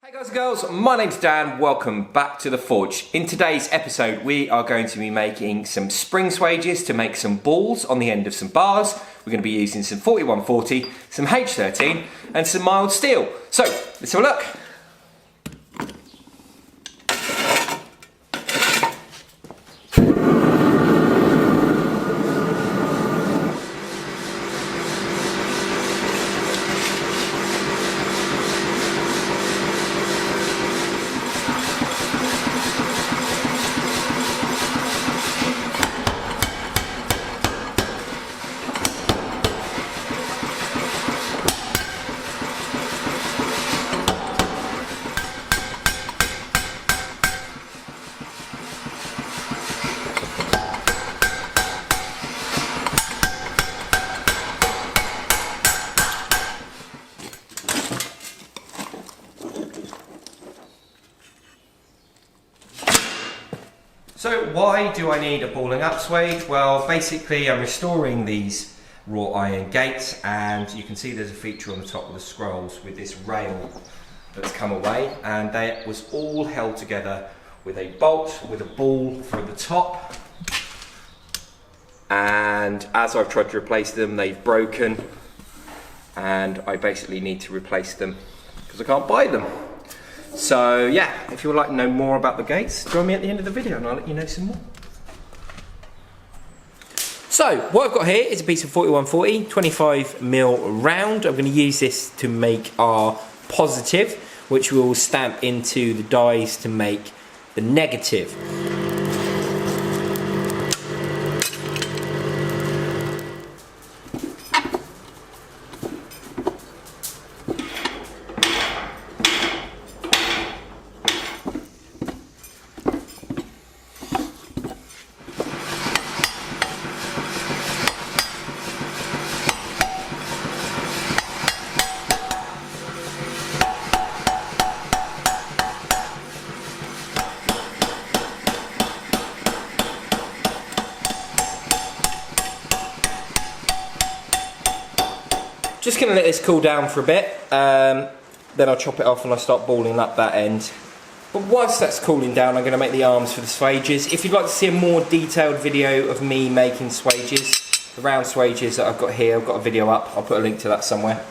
Hey guys and girls, my name's Dan, welcome back to the Forge. In today's episode we are going to be making some spring swages to make some balls on the end of some bars. We're going to be using some 4140, some H13 and some mild steel. So, let's have a look. So why do I need a balling up swage? Well, basically I'm restoring these wrought iron gates, and you can see there's a feature on the top of the scrolls with this rail that's come away, and that was all held together with a bolt with a ball for the top, and as I've tried to replace them they've broken, and I basically need to replace them because I can't buy them. So yeah, if you would like to know more about the gates, join me at the end of the video and I'll let you know some more. So what I've got here is a piece of 4140, 25mm round. I'm going to use this to make our positive, which we will stamp into the dies to make the negative. Just going to let this cool down for a bit, then I'll chop it off and I'll start balling up that end. But whilst that's cooling down, I'm going to make the arms for the swages. If you'd like to see a more detailed video of me making swages, the round swages that I've got here, I've got a video up, I'll put a link to that somewhere.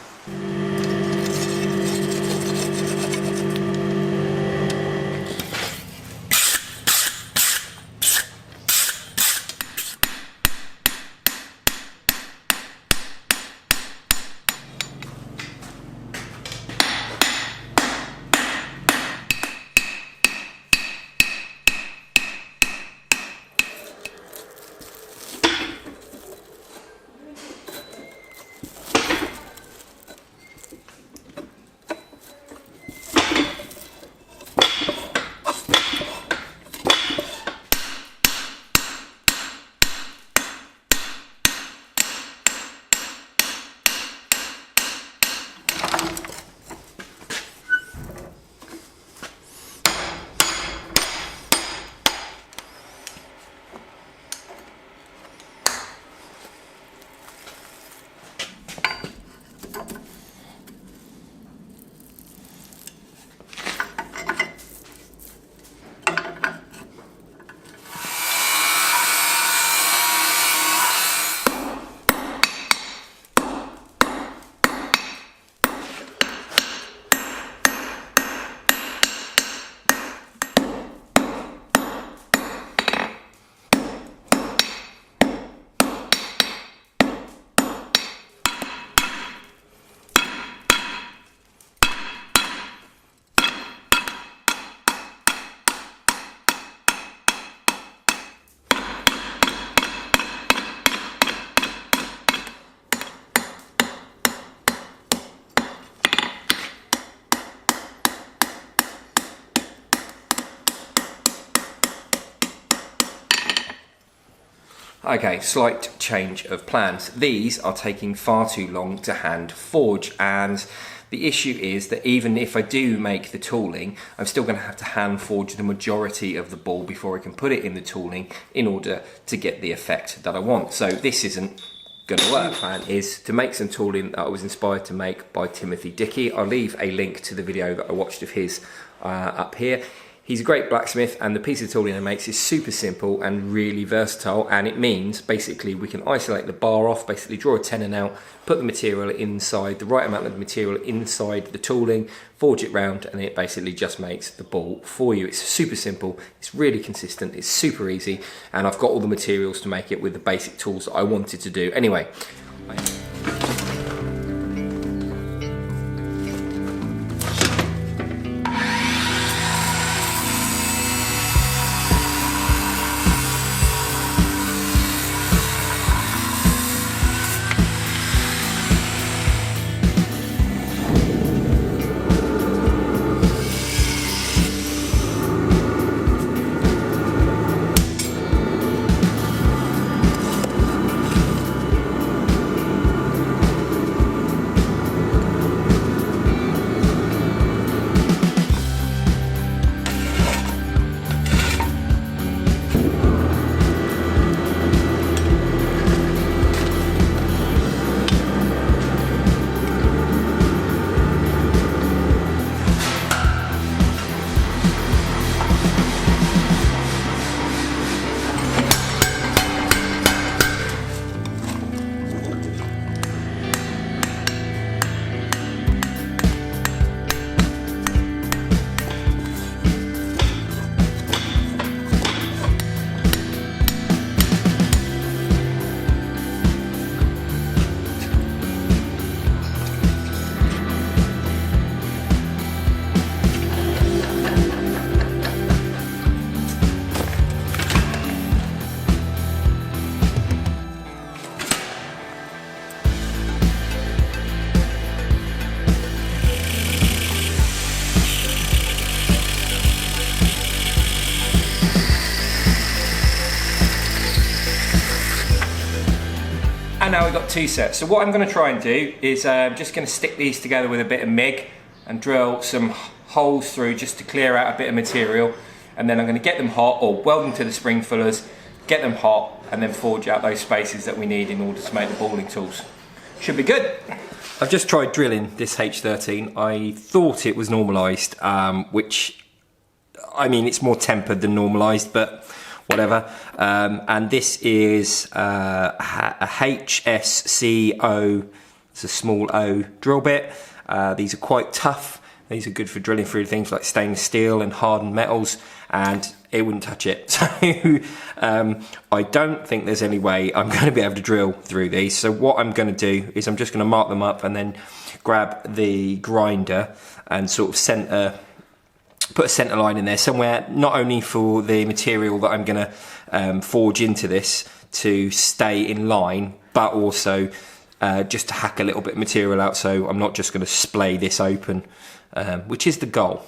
Okay, slight change of plans. These are taking far too long to hand forge, and the issue is that even if I do make the tooling, I'm still going to have to hand forge the majority of the ball before I can put it in the tooling in order to get the effect that I want. So this isn't going to work. Plan is to make some tooling that I was inspired to make by Timothy Dyck. I'll leave a link to the video that I watched of his up here. He's a great blacksmith, and the piece of tooling he makes is super simple and really versatile, and it means basically we can isolate the bar off, basically draw a tenon out, put the material inside, the right amount of the material inside the tooling, forge it round, and it basically just makes the ball for you. It's super simple, it's really consistent, it's super easy, and I've got all the materials to make it with the basic tools that I wanted to do. Anyway, and now we've got two sets. So what I'm going to try and do is just going to stick these together with a bit of MIG and drill some holes through just to clear out a bit of material, and then I'm going to get them hot, or weld them to the spring fillers, get them hot, and then forge out those spaces that we need in order to make the balling tools. Should be good. I've just tried drilling this H13. I thought it was normalised, which, I mean, it's more tempered than normalised, but whatever. And this is a HSCO, it's a small O drill bit. These are quite tough. These are good for drilling through things like stainless steel and hardened metals, and it wouldn't touch it. So I don't think there's any way I'm going to be able to drill through these. So what I'm going to do is I'm just going to mark them up and then grab the grinder and sort of put a centre line in there somewhere, not only for the material that I'm going to forge into this to stay in line, but also just to hack a little bit of material out, so I'm not just going to splay this open, which is the goal.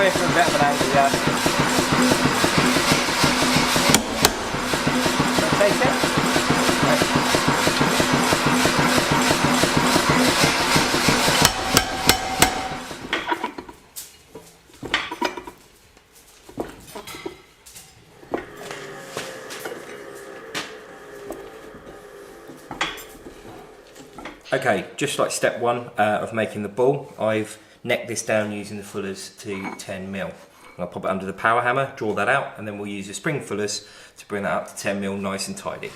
here from a bit of an angle, yeah. Take it. Okay, just like step one of making the ball, I've necked this down using the fullers to 10mm. I'll pop it under the power hammer, draw that out, and then we'll use the spring fullers to bring that up to 10mm nice and tidy.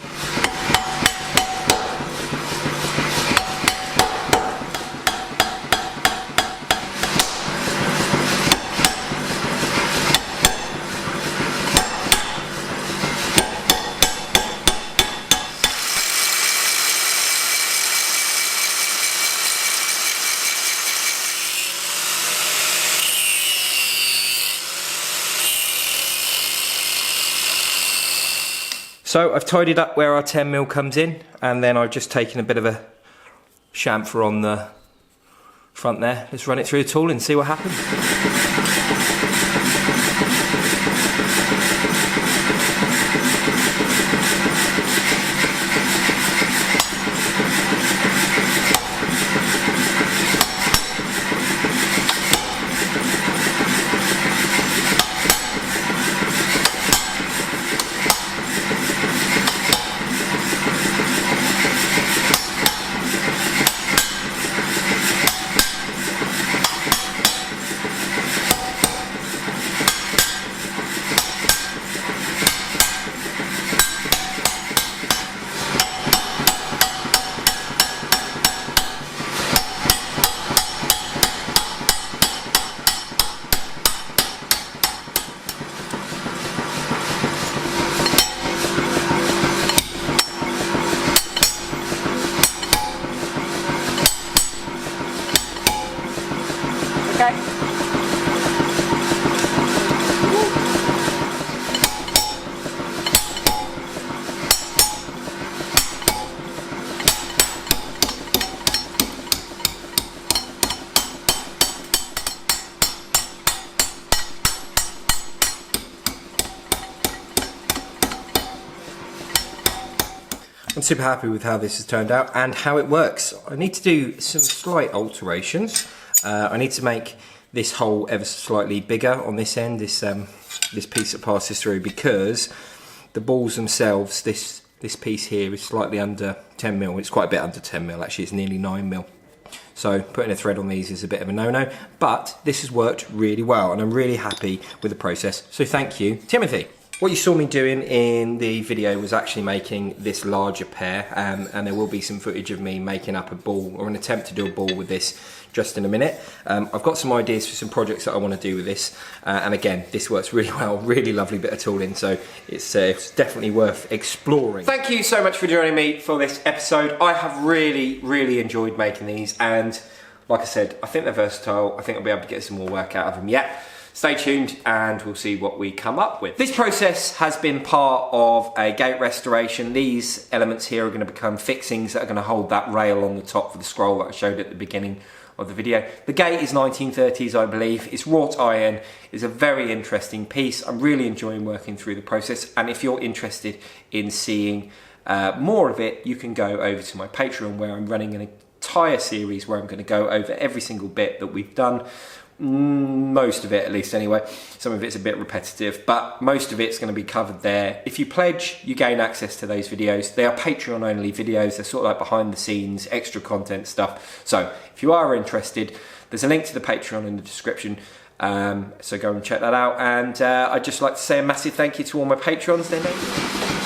So I've tidied up where our 10mm comes in, and then I've just taken a bit of a chamfer on the front there. Let's run it through the tool and see what happens. Okay. I'm super happy with how this has turned out and how it works. I need to do some slight alterations. I need to make this hole ever so slightly bigger on this end, this piece that passes through, because the balls themselves, this piece here is slightly under 10mm. It's quite a bit under 10mm actually, it's nearly 9mm. So putting a thread on these is a bit of a no-no, but this has worked really well and I'm really happy with the process. So thank you, Timothy. What you saw me doing in the video was actually making this larger pair, and there will be some footage of me making up a ball, or an attempt to do a ball with this, just in a minute. I've got some ideas for some projects that I want to do with this, and again, this works really well, really lovely bit of tooling, so it's definitely worth exploring. Thank you so much for joining me for this episode. I have really enjoyed making these, and like I said, I think they're versatile. I think I'll be able to get some more work out of them yet. Stay tuned and we'll see what we come up with. This process has been part of a gate restoration. These elements here are going to become fixings that are going to hold that rail on the top for the scroll that I showed at the beginning of the video. The gate is 1930s, I believe. It's wrought iron. It's a very interesting piece. I'm really enjoying working through the process, and if you're interested in seeing more of it, you can go over to my Patreon, where I'm running an entire series where I'm going to go over every single bit that we've done. Most of it, at least anyway. Some of it's a bit repetitive, but most of it's going to be covered there. If you pledge, you gain access to those videos. They are Patreon only videos. They're sort of like behind the scenes, extra content stuff. So if you are interested, there's a link to the Patreon in the description. So go and check that out. And I'd just like to say a massive thank you to all my Patrons. They're amazing.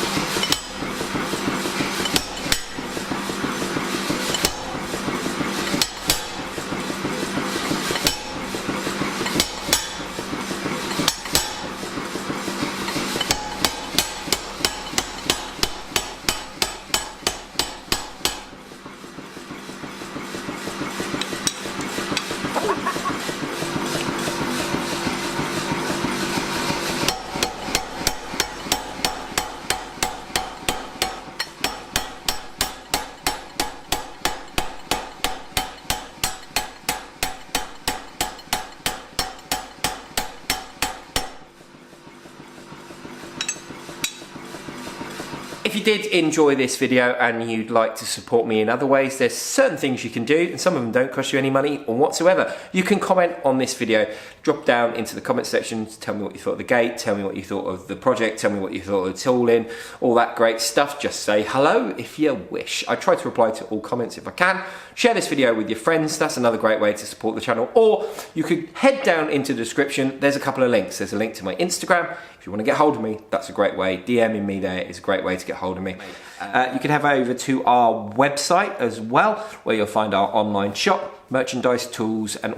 if you did enjoy this video and you'd like to support me in other ways, there's certain things you can do, and some of them don't cost you any money or whatsoever. You can comment on this video, drop down into the comment section, tell me what you thought of the gate, tell me what you thought of the project, tell me what you thought of the tooling, all that great stuff. Just say hello if you wish. I try to reply to all comments if I can. Share this video with your friends, that's another great way to support the channel. Or you could head down into the description, there's a couple of links. There's a link to my Instagram. If you want to get hold of me, that's a great way. DMing me there is a great way to get hold of me. You can head over to our website as well, where you'll find our online shop, merchandise, tools, and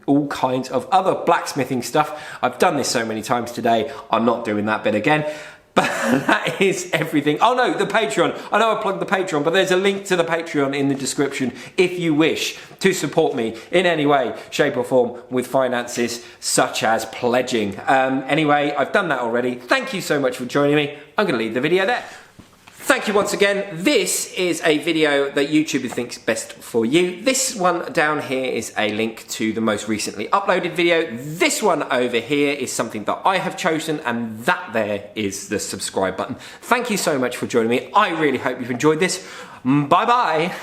all kinds of other blacksmithing stuff. I've done this so many times today, I'm not doing that bit again. But that is everything. Oh no, the Patreon. I know I plugged the Patreon, but there's a link to the Patreon in the description if you wish to support me in any way, shape or form with finances, such as pledging. Anyway, I've done that already. Thank you so much for joining me. I'm going to leave the video there. Thank you once again. This is a video that YouTube thinks best for you. This one down here is a link to the most recently uploaded video. This one over here is something that I have chosen, and that there is the subscribe button. Thank you so much for joining me. I really hope you've enjoyed this. Bye bye.